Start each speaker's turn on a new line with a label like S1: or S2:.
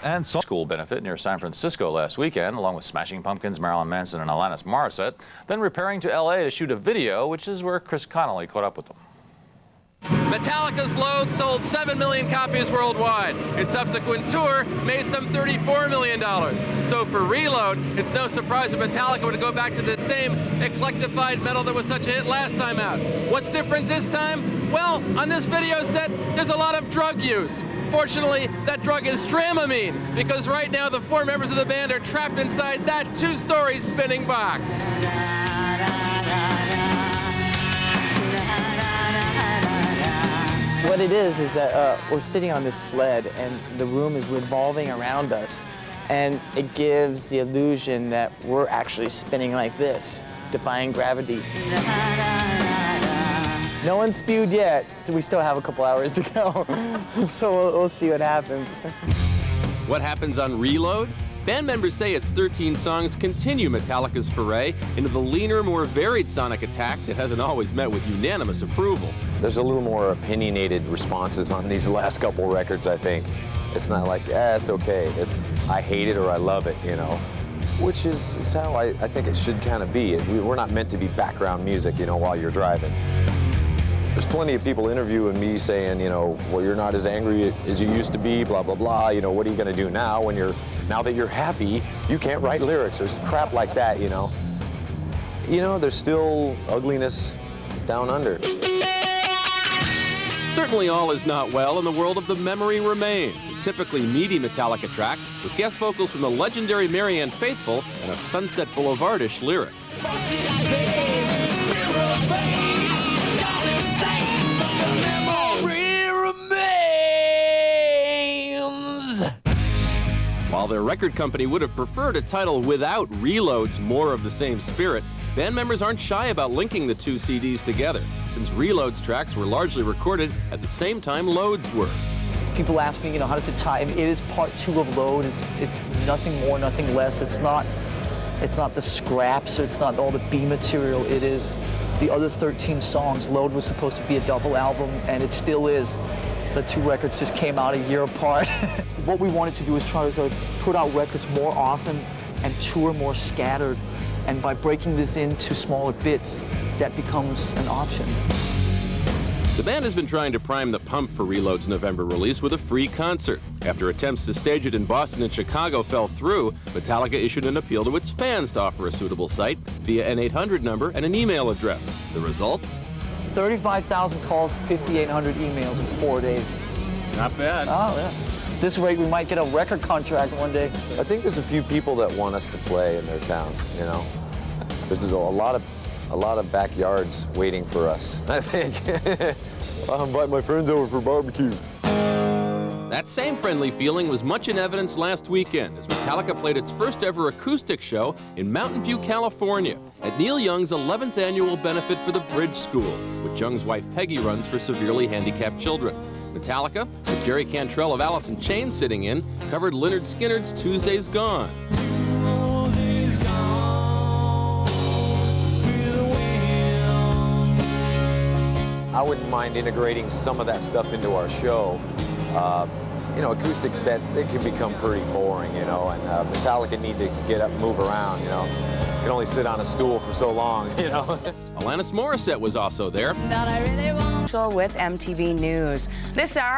S1: And school benefit near San Francisco last weekend, along with Smashing Pumpkins, Marilyn Manson, and Alanis Morissette, then repairing to L.A. to shoot a video, which is where Chris Connolly caught up with them.
S2: Metallica's Load sold 7 million copies worldwide. Its subsequent tour made some $34 million. So for Reload, it's no surprise that Metallica would go back to the same eclectified metal that was such a hit last time out. What's different this time? Well, on this video set, there's a lot of drug use. Fortunately, that drug is Dramamine, because right now the 4 members of the band are trapped inside that 2-story spinning box.
S3: What it is that we're sitting on this sled and the room is revolving around us, and it gives the illusion that we're actually spinning like this, defying gravity. No one's spewed yet, so we still have a couple hours to go. So we'll see what happens.
S2: What happens on Reload? Band members say its 13 songs continue Metallica's foray into the leaner, more varied sonic attack that hasn't always met with unanimous approval.
S4: There's a little more opinionated responses on these last couple records, I think. It's not like, it's okay. It's, I hate it or I love it, you know, which is how I think it should kind of be. We're not meant to be background music, you know, while you're driving. There's plenty of people interviewing me saying, you know, well, you're not as angry as you used to be, blah, blah, blah. You know, what are you going to do now now that you're happy, you can't write lyrics. There's crap like that, you know. You know, there's still ugliness down under.
S2: Certainly all is not well in the world of The Memory Remains, a typically meaty Metallica track with guest vocals from the legendary Marianne Faithfull and a Sunset Boulevard-ish lyric. While their record company would have preferred a title without Reload's more of the same spirit, band members aren't shy about linking the 2 CDs together, since Reload's tracks were largely recorded at the same time Load's were.
S3: People ask me, you know, how does it tie? It is part 2 of Load. It's nothing more, nothing less. It's not the scraps, it's not all the B material. It is the other 13 songs. Load was supposed to be a double album, and it still is. The 2 records just came out a year apart. What we wanted to do is try to put out records more often and tour more scattered. And by breaking this into smaller bits, that becomes an option.
S2: The band has been trying to prime the pump for Reload's November release with a free concert. After attempts to stage it in Boston and Chicago fell through, Metallica issued an appeal to its fans to offer a suitable site via an 800 number and an email address. The results?
S3: 35,000 calls, 5,800 emails in 4 days.
S2: Not bad.
S3: Oh, yeah. This rate, we might get a record contract one day.
S4: I think there's a few people that want us to play in their town, you know. There's a lot of backyards waiting for us, I think. I'll invite my friends over for barbecue.
S2: That same friendly feeling was much in evidence last weekend as Metallica played its first ever acoustic show in Mountain View, California, at Neil Young's 11th annual benefit for the Bridge School, which Young's wife Peggy runs for severely handicapped children. Metallica, with Jerry Cantrell of Alice in Chains sitting in, covered Lynyrd Skynyrd's Tuesday's Gone.
S4: I wouldn't mind integrating some of that stuff into our show. You know, acoustic sets, they can become pretty boring, you know, and Metallica need to get up and move around, you know. You can only sit on a stool for so long, you know.
S2: Alanis Morissette was also there.
S5: With MTV News. This hour.